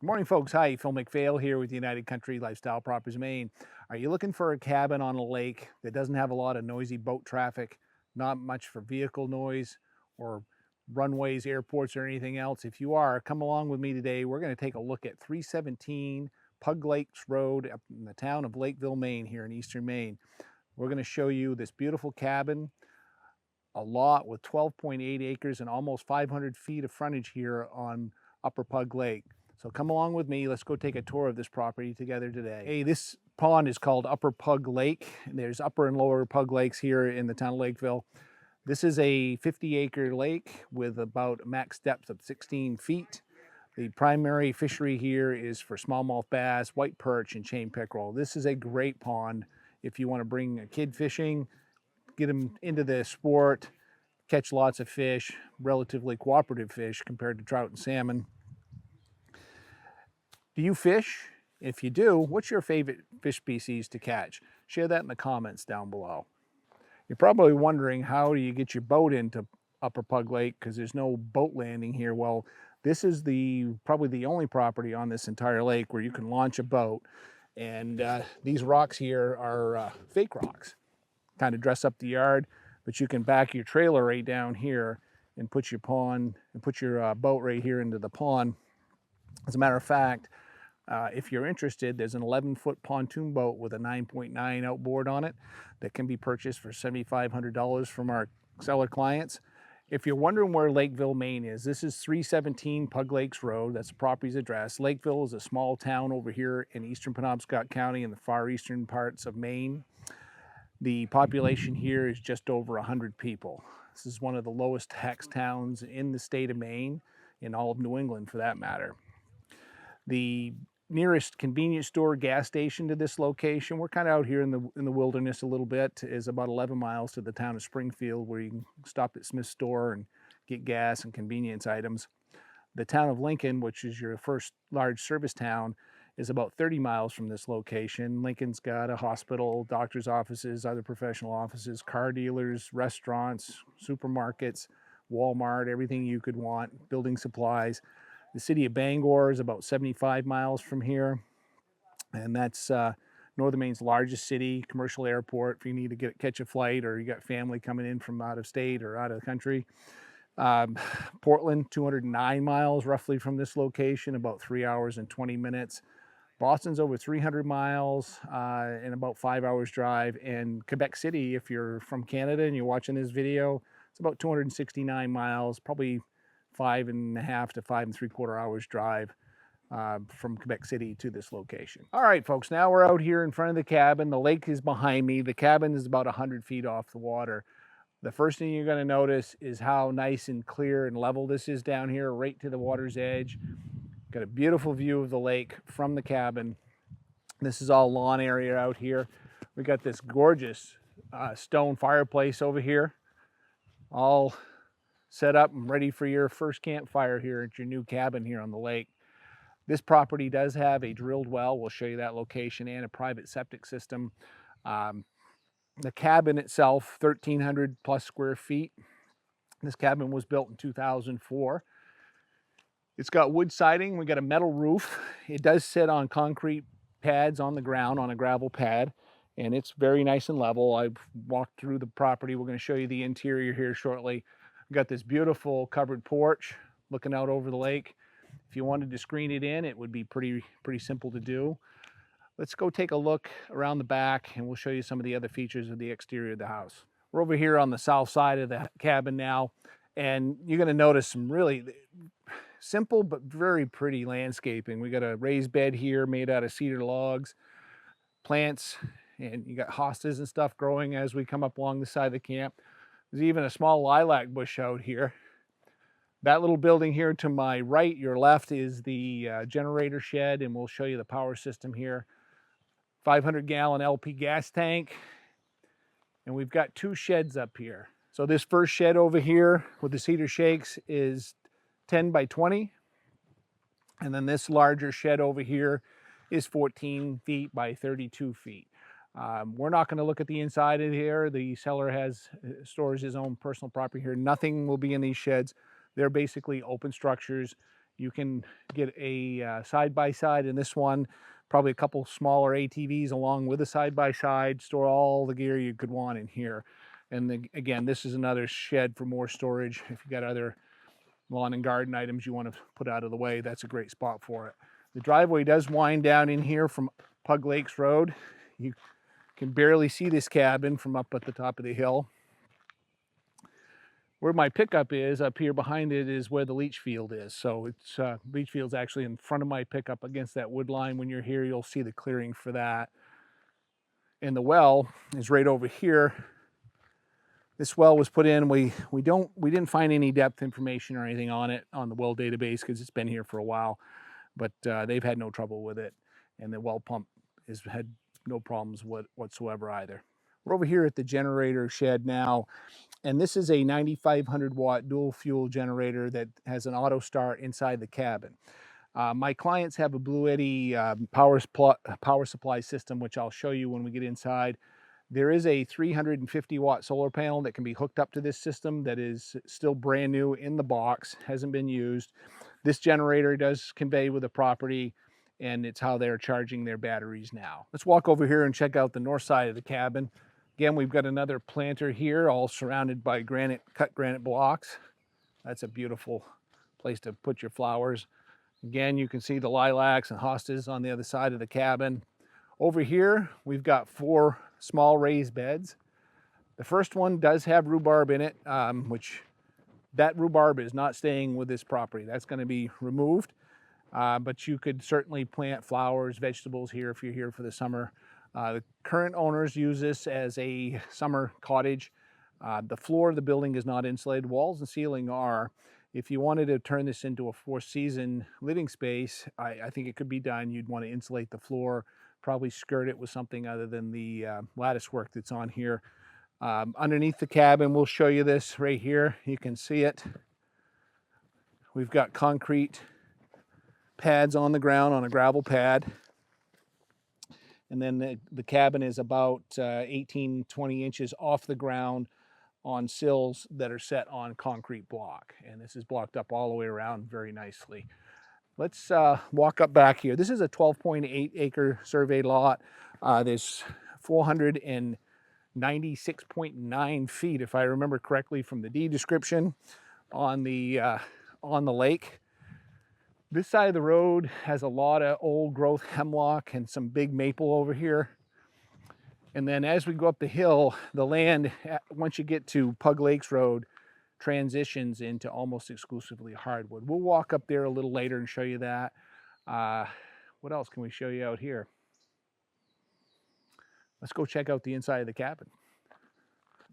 Good morning, folks. Hi, Phil McPhail here with United Country Lifestyle Properties Maine. Are you looking for a cabin on a lake that doesn't have a lot of noisy boat traffic, not much for vehicle noise or runways, airports, or anything else? If you are, come along with me today. We're going to take a look at 317 Pug Lakes Road up in the town of Lakeville, Maine, here in eastern Maine. We're going to show you this beautiful cabin, a lot with 12.8 acres and almost 500 feet of frontage here on Upper Pug Lake. So come along with me. Let's go take a tour of this property together today. Hey, this pond is called Upper Pug Lake. There's Upper and Lower Pug Lakes here in the town of Lakeville. This is a 50-acre lake with about a max depth of 16 feet. The primary fishery here is for smallmouth bass, white perch, and chain pickerel. This is a great pond if you want to bring a kid fishing, get them into the sport, catch lots of fish, relatively cooperative fish compared to trout and salmon. Do you fish? If you do, what's your favorite fish species to catch? Share that in the comments down below. You're probably wondering, how do you get your boat into Upper Pug Lake because there's no boat landing here? Well, this is probably the only property on this entire lake where you can launch a boat. And these rocks here are fake rocks, kind of dress up the yard, but you can back your trailer right down here and put your boat right here into the pond. As a matter of fact, if you're interested, there's an 11-foot pontoon boat with a 9.9 outboard on it that can be purchased for $7,500 from our seller clients. If you're wondering where Lakeville, Maine is, this is 317 Pug Lakes Road. That's the property's address. Lakeville is a small town over here in eastern Penobscot County in the far eastern parts of Maine. The population here is just over 100 people. This is one of the lowest tax towns in the state of Maine, in all of New England for that matter. The nearest convenience store, gas station to this location, we're kind of out here in the wilderness a little bit, is about 11 miles to the town of Springfield, where you can stop at Smith's store and get gas and convenience items. The town of Lincoln, which is your first large service town, is about 30 miles from this location. Lincoln's got a hospital, doctor's offices, other professional offices, car dealers, restaurants, supermarkets, Walmart, everything you could want, building supplies. The city of Bangor is about 75 miles from here, and that's northern Maine's largest city, commercial airport if you need to catch a flight or you got family coming in from out of state or out of the country. Portland, 209 miles roughly from this location, about 3 hours and 20 minutes. Boston's over 300 miles in about 5 hours drive. And Quebec City, if you're from Canada and you're watching this video, it's about 269 miles, probably 5.5 to 5.75 hours drive from Quebec City to this location. All right, folks, now we're out here in front of the cabin. The lake is behind me. The cabin is about 100 feet off the water. The first thing you're going to notice is how nice and clear and level this is down here, right to the water's edge. Got a beautiful view of the lake from the cabin. This is all lawn area out here. We got this gorgeous stone fireplace over here, all set up and ready for your first campfire here at your new cabin here on the lake. This property does have a drilled well. We'll show you that location, and a private septic system. The cabin itself, 1,300 plus square feet. This cabin was built in 2004. It's got wood siding. We got a metal roof. It does sit on concrete pads on the ground, on a gravel pad, and it's very nice and level. I've walked through the property. We're going to show you the interior here shortly. We've got this beautiful covered porch looking out over the lake. If you wanted to screen it in, it would be pretty simple to do. Let's go take a look around the back and we'll show you some of the other features of the exterior of the house. We're over here on the south side of the cabin now, and you're going to notice some really simple but very pretty landscaping. We got a raised bed here made out of cedar logs, plants, and you got hostas and stuff growing as we come up along the side of the camp. There's even a small lilac bush out here. That little building here to my right, your left, is the generator shed, and we'll show you the power system here. 500-gallon LP gas tank, and we've got two sheds up here. So this first shed over here with the cedar shakes is 10 by 20, and then this larger shed over here is 14 feet by 32 feet. We're not going to look at the inside of here. The seller stores his own personal property here. Nothing will be in these sheds. They're basically open structures. You can get a side-by-side in this one, probably a couple smaller ATVs along with a side-by-side, store all the gear you could want in here. And again, this is another shed for more storage. If you got other lawn and garden items you want to put out of the way, that's a great spot for it. The driveway does wind down in here from Pug Lakes Road. You can barely see this cabin from up at the top of the hill. Where my pickup is, up here behind it, is where the leach field is. So it's leach field's actually in front of my pickup against that wood line. When you're here, you'll see the clearing for that. And the well is right over here. This well was put in. We didn't find any depth information or anything on it on the well database because it's been here for a while, but they've had no trouble with it, and the well pump has had no problems whatsoever either. We're over here at the generator shed now, and this is a 9,500 watt dual fuel generator that has an auto start inside the cabin. My clients have a Blue Eddy power supply system, which I'll show you when we get inside. There is a 350 watt solar panel that can be hooked up to this system that is still brand new in the box, hasn't been used. This generator does convey with the property, and it's how they're charging their batteries now. Let's walk over here and check out the north side of the cabin. Again, we've got another planter here, all surrounded by cut granite blocks. That's a beautiful place to put your flowers. Again, you can see the lilacs and hostas on the other side of the cabin. Over here, we've got 4 small raised beds. The first one does have rhubarb in it, which that rhubarb is not staying with this property. That's going to be removed, but you could certainly plant flowers, vegetables here if you're here for the summer. The current owners use this as a summer cottage. The floor of the building is not insulated. Walls and ceiling are. If you wanted to turn this into a 4-season living space, I think it could be done. You'd want to insulate the floor, probably skirt it with something other than the lattice work that's on here. Underneath the cabin, we'll show you this right here. You can see it. We've got concrete pads on the ground on a gravel pad. And then the cabin is about 18, 20 inches off the ground on sills that are set on concrete block. And this is blocked up all the way around very nicely. Let's walk up back here. This is a 12.8 acre surveyed lot. There's 496.9 feet, if I remember correctly from the deed description, on the lake. This side of the road has a lot of old growth hemlock and some big maple over here. And then as we go up the hill, the land, once you get to Pug Lakes Road, transitions into almost exclusively hardwood. We'll walk up there a little later and show you that. What else can we show you out here? Let's go check out the inside of the cabin.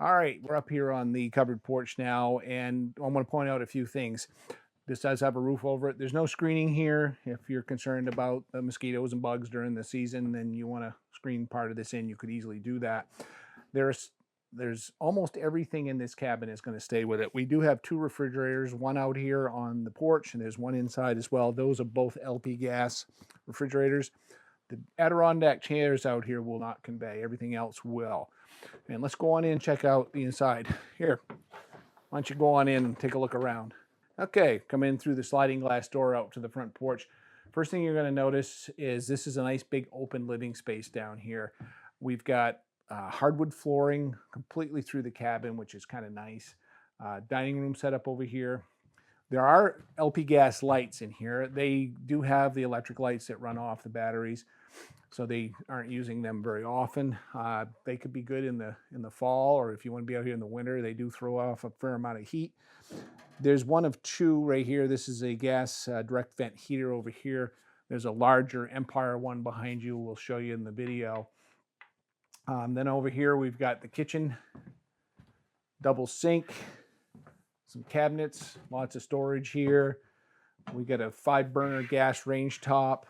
All right, we're up here on the covered porch now, and I want to point out a few things. This does have a roof over it. There's no screening here. If you're concerned about mosquitoes and bugs during the season, then you want to screen part of this in, you could easily do that. There's almost everything in this cabin is going to stay with it. We do have 2 refrigerators, one out here on the porch, and there's one inside as well. Those are both LP gas refrigerators. The Adirondack chairs out here will not convey. Everything else will. And let's go on in and check out the inside. Here, why don't you go on in and take a look around. Okay, come in through the sliding glass door out to the front porch. First thing you're going to notice is this is a nice big open living space down here. We've got hardwood flooring completely through the cabin, which is kind of nice. Dining room set up over here. There are LP gas lights in here. They do have the electric lights that run off the batteries, so they aren't using them very often. They could be good in the fall, or if you want to be out here in the winter, they do throw off a fair amount of heat. There's one of 2 right here. This is a gas direct vent heater over here. There's a larger Empire one behind you. We'll show you in the video. Then over here, we've got the kitchen, double sink, some cabinets, lots of storage here. We got a 5-burner gas range top,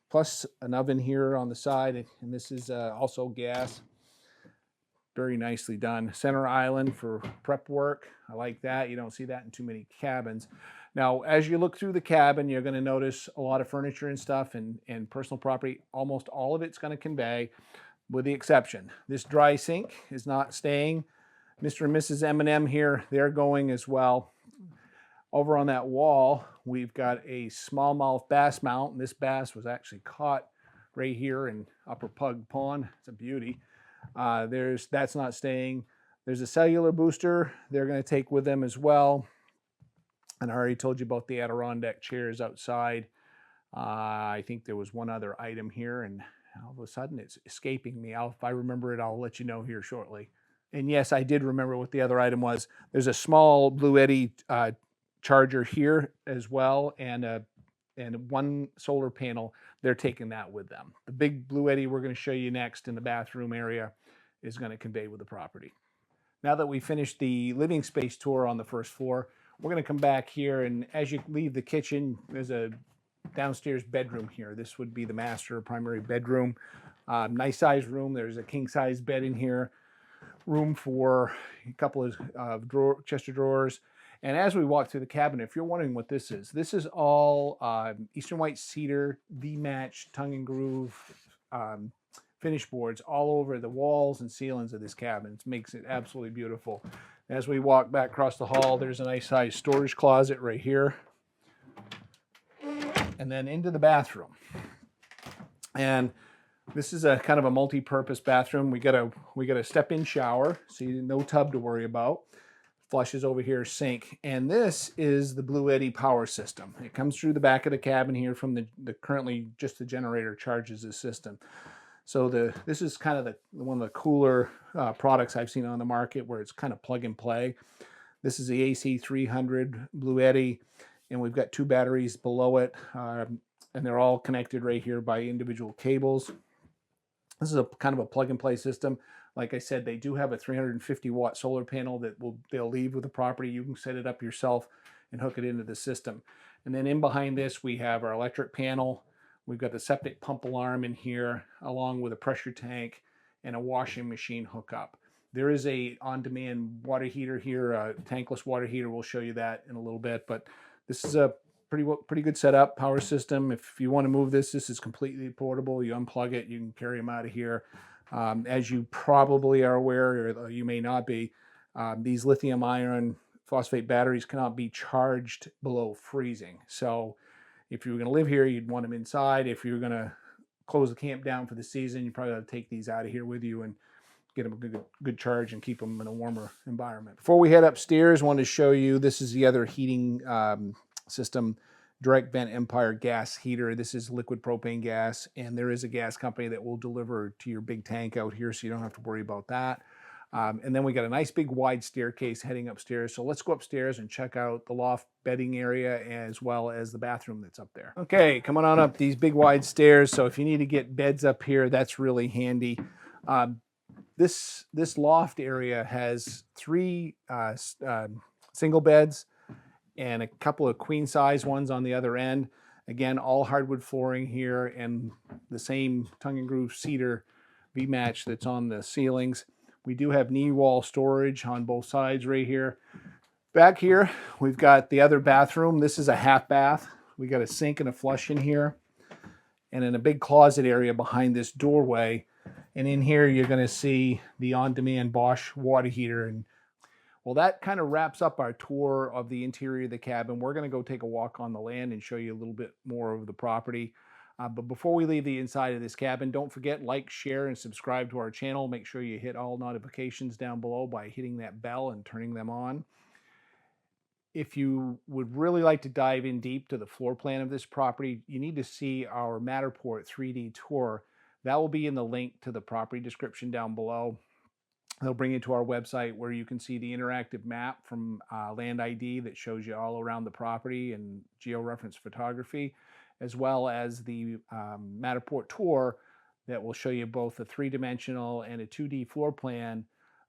plus an oven here on the side, and this is also gas. Very nicely done. Center island for prep work. I like that. You don't see that in too many cabins. Now, as you look through the cabin, you're going to notice a lot of furniture and stuff and personal property. Almost all of it's going to convey, with the exception. This dry sink is not staying. Mr. and Mrs. M&M here, they're going as well. Over on that wall, we've got a smallmouth bass mount, and this bass was actually caught right here in Upper Pug Pond. It's a beauty. That's not staying. There's a cellular booster they're going to take with them as well. And I already told you about the Adirondack chairs outside. I think there was one other item here, and all of a sudden it's escaping me. If I remember it, I'll let you know here shortly. And yes, I did remember what the other item was. There's a small Blue Eddy charger here as well, and one solar panel. They're taking that with them. The big Blue Eddy we're going to show you next in the bathroom area is going to convey with the property. Now that we finished the living space tour on the first floor, we're going to come back here, and as you leave the kitchen, there's a downstairs bedroom here. This would be the master primary bedroom. Nice size room. There's a king size bed in here. Room for a couple of chest of drawers. And as we walk through the cabin, if you're wondering what this is all Eastern White Cedar, V-match, tongue and groove finish boards all over the walls and ceilings of this cabin. It makes it absolutely beautiful. As we walk back across the hall, there's a nice size storage closet right here. And then into the bathroom. And this is a kind of a multi-purpose bathroom. We got a step-in shower, so no tub to worry about. Flushes over here, sink. And this is the Blue Eddy power system. It comes through the back of the cabin here from the currently just the generator charges the system. So this is kind of one of the cooler products I've seen on the market where it's kind of plug and play. This is the AC300 Blue Eddy, and we've got two batteries below it, and they're all connected right here by individual cables. This is a kind of a plug and play system. Like I said, they do have a 350-watt solar panel that they'll leave with the property. You can set it up yourself and hook it into the system. And then in behind this, we have our electric panel. We've got the septic pump alarm in here, along with a pressure tank and a washing machine hookup. There is a on-demand water heater here, a tankless water heater. We'll show you that in a little bit, but this is a pretty good setup, power system. If you want to move this is completely portable. You unplug it, you can carry them out of here. As you probably are aware, or you may not be, these lithium iron phosphate batteries cannot be charged below freezing. So if you were going to live here, you'd want them inside. If you were going to close the camp down for the season, you probably ought to take these out of here with you and get them a good charge and keep them in a warmer environment. Before we head upstairs, I wanted to show you, this is the other heating system, direct vent Empire gas heater. This is liquid propane gas, and there is a gas company that will deliver to your big tank out here, so you don't have to worry about that. And then we got a nice big wide staircase heading upstairs. So let's go upstairs and check out the loft bedding area as well as the bathroom that's up there. Okay, coming on up these big wide stairs. So if you need to get beds up here, that's really handy. This loft area has three single beds and a couple of queen size ones on the other end. Again, all hardwood flooring here and the same tongue and groove cedar V-match that's on the ceilings. We do have knee wall storage on both sides right here. Back here, we've got the other bathroom. This is a half bath. We got a sink and a flush in here. And in a big closet area behind this doorway. And in here, you're gonna see the on-demand Bosch water heater. And well, that kind of wraps up our tour of the interior of the cabin. We're gonna go take a walk on the land and show you a little bit more of the property. But before we leave the inside of this cabin, don't forget, like, share, and subscribe to our channel. Make sure you hit all notifications down below by hitting that bell and turning them on. If you would really like to dive in deep to the floor plan of this property, you need to see our Matterport 3D tour. That will be in the link to the property description down below. They'll bring you to our website where you can see the interactive map from Land ID that shows you all around the property and georeference photography, as well as the Matterport tour that will show you both a 3-dimensional and a 2D floor plan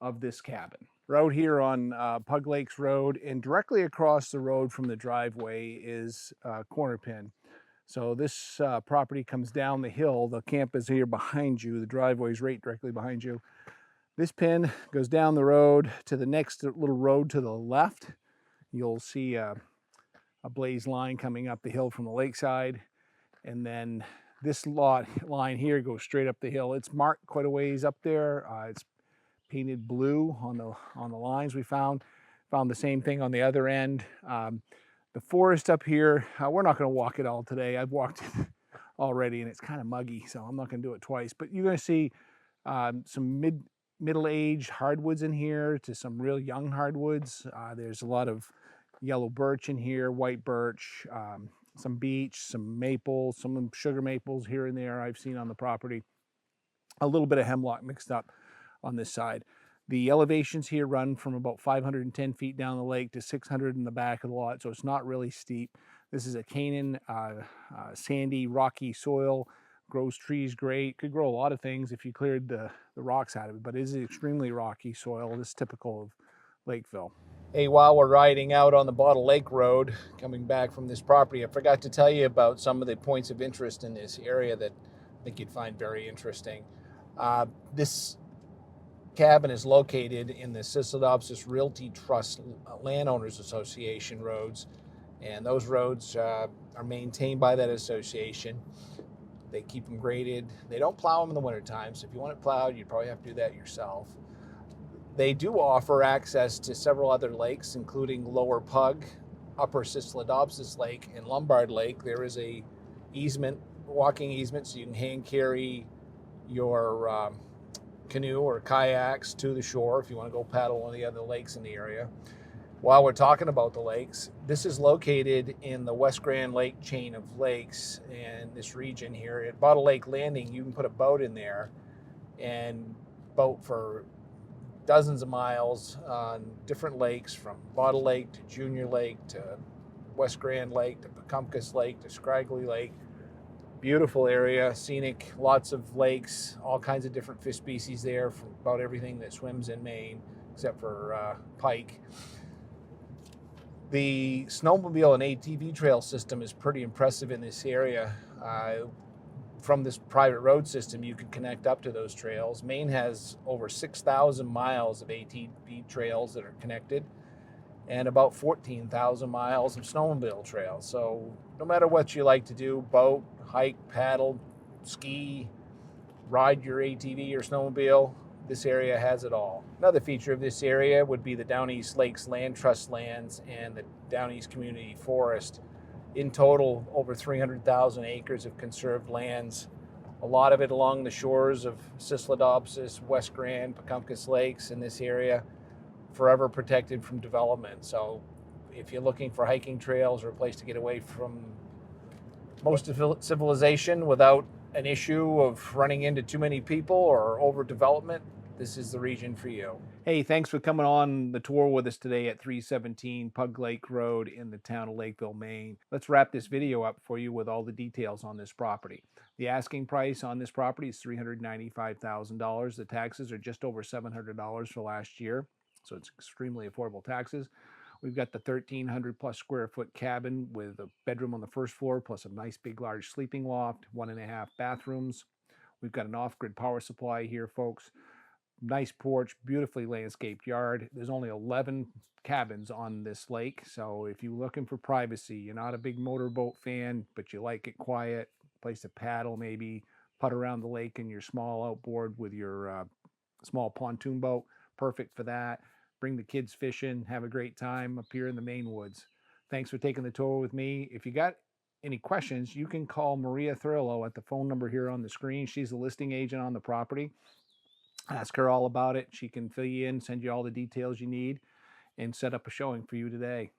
of this cabin. We're out here on Pug Lakes Road, and directly across the road from the driveway is Corner Pin. So this property comes down the hill. The camp is here behind you. The driveway is right directly behind you. This pin goes down the road to the next little road to the left. You'll see a blaze line coming up the hill from the lakeside. And then this line here goes straight up the hill. It's marked quite a ways up there. It's painted blue on the lines we found. Found the same thing on the other end. The forest up here, we're not going to walk it all today. I've walked it already and it's kind of muggy, so I'm not going to do it twice. But you're going to see some middle-aged hardwoods in here to some real young hardwoods. There's a lot of yellow birch in here, white birch, some beech, some maples, some sugar maples here and there I've seen on the property. A little bit of hemlock mixed up on this side. The elevations here run from about 510 feet down the lake to 600 in the back of the lot, so it's not really steep. This is a Canaan sandy, rocky soil. Grows trees great. Could grow a lot of things if you cleared the rocks out of it, but it is extremely rocky soil. This is typical of Lakeville. Hey, while we're riding out on the Bottle Lake Road, coming back from this property, I forgot to tell you about some of the points of interest in this area that I think you'd find very interesting. This cabin is located in the Sislodopsis Realty Trust Landowners Association roads, and those roads are maintained by that association. They keep them graded. They don't plow them in the wintertime, so if you want it plowed, you'd probably have to do that yourself. They do offer access to several other lakes, including Lower Pug, Upper Sislodopsis Lake, and Lombard Lake. There is a easement, walking easement, so you can hand carry your canoe or kayaks to the shore if you want to go paddle one of the other lakes in the area. While we're talking about the lakes, this is located in the West Grand Lake chain of lakes in this region here. At Bottle Lake Landing, you can put a boat in there and boat for dozens of miles on different lakes, from Bottle Lake to Junior Lake to West Grand Lake to Pecumcus Lake to Scraggly Lake. Beautiful area, scenic, lots of lakes, all kinds of different fish species there, from about everything that swims in Maine, except for pike. The snowmobile and ATV trail system is pretty impressive in this area. From this private road system, you can connect up to those trails. Maine has over 6,000 miles of ATV trails that are connected, and about 14,000 miles of snowmobile trails. So no matter what you like to do, boat, hike, paddle, ski, ride your ATV or snowmobile, this area has it all. Another feature of this area would be the Down East Lakes Land Trust lands and the Down East Community Forest. In total, over 300,000 acres of conserved lands, a lot of it along the shores of Sislodopsis, West Grand, Pecumcus Lakes in this area, forever protected from development. So if you're looking for hiking trails or a place to get away from most of civilization without an issue of running into too many people or overdevelopment, this is the region for you. Hey, thanks for coming on the tour with us today at 317 Pug Lake Road in the town of Lakeville, Maine. Let's wrap this video up for you with all the details on this property. The asking price on this property is $395,000. The taxes are just over $700 for last year, so it's extremely affordable taxes. We've got the 1,300 plus square foot cabin with a bedroom on the first floor, plus a nice big large sleeping loft, 1.5 bathrooms. We've got an off-grid power supply here, folks. Nice porch, beautifully landscaped yard. There's only 11 cabins on this lake, so if you're looking for privacy, you're not a big motorboat fan, but you like it quiet, place to paddle, maybe putt around the lake in your small outboard with your small pontoon boat, perfect for that. Bring the kids fishing, have a great time up here in the Maine woods. Thanks for taking the tour with me. If you got any questions, you can call Mariea Thurlow at the phone number here on the screen. She's the listing agent on the property. Ask her all about it. She can fill you in, send you all the details you need, and set up a showing for you today.